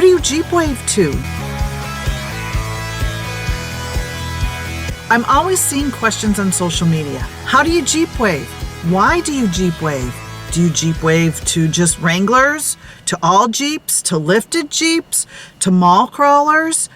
Who do you Jeep wave to? I'm always seeing questions on social media. How do you Jeep wave? Why do you Jeep wave? Do you Jeep wave to just Wranglers? To all Jeeps? To lifted Jeeps? To mall crawlers?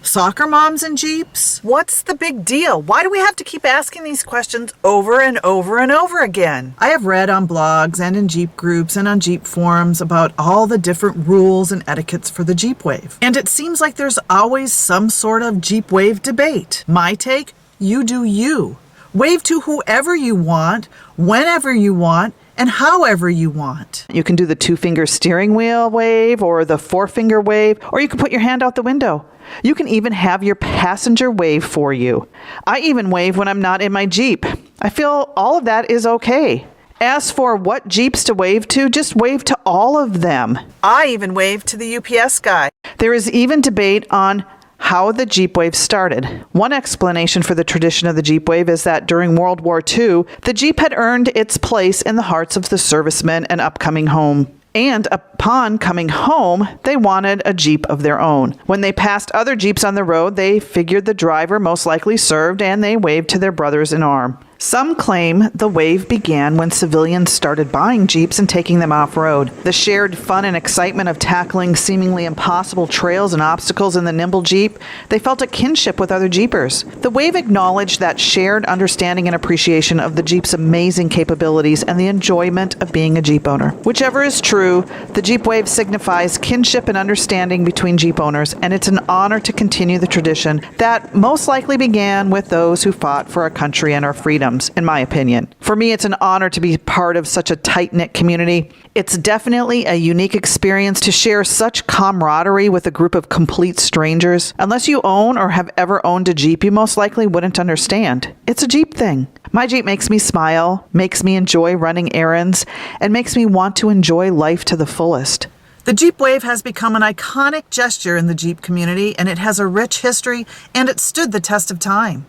Soccer moms in Jeeps? What's the big deal? Why do we have to keep asking these questions over and over and over again? I have read on blogs and in Jeep groups and on Jeep forums about all the different rules and etiquettes for the Jeep wave. And it seems like there's always some sort of Jeep wave debate. My take, you do you. Wave to whoever you want, whenever you want, and however you want. You can do the 2-finger steering wheel wave or the 4-finger wave, or you can put your hand out the window. You can even have your passenger wave for you. I even wave when I'm not in my Jeep. I feel all of that is okay. As for what Jeeps to wave to, just wave to all of them. I even wave to the UPS guy. There is even debate on how the Jeep wave started. One explanation for the tradition of the Jeep wave is that during World War II, the Jeep had earned its place in the hearts of the servicemen and upcoming home. And upon coming home, they wanted a Jeep of their own. When they passed other Jeeps on the road, they figured the driver most likely served, and they waved to their brothers in arms. Some claim the wave began when civilians started buying Jeeps and taking them off-road. The shared fun and excitement of tackling seemingly impossible trails and obstacles in the nimble Jeep, they felt a kinship with other Jeepers. The wave acknowledged that shared understanding and appreciation of the Jeep's amazing capabilities and the enjoyment of being a Jeep owner. Whichever is true, the Jeep wave signifies kinship and understanding between Jeep owners, and it's an honor to continue the tradition that most likely began with those who fought for our country and our freedom. In my opinion. For me, it's an honor to be part of such a tight-knit community. It's definitely a unique experience to share such camaraderie with a group of complete strangers. Unless you own or have ever owned a Jeep, you most likely wouldn't understand. It's a Jeep thing. My Jeep makes me smile, makes me enjoy running errands, and makes me want to enjoy life to the fullest. The Jeep wave has become an iconic gesture in the Jeep community, and it has a rich history, and it stood the test of time.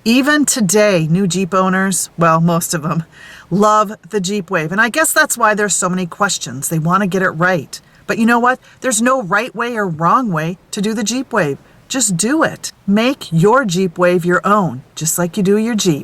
Even today, new Jeep owners, well, most of them, love the Jeep wave. And I guess that's why there's so many questions. They want to get it right. But you know what? There's no right way or wrong way to do the Jeep wave. Just do it. Make your Jeep wave your own, just like you do your Jeep.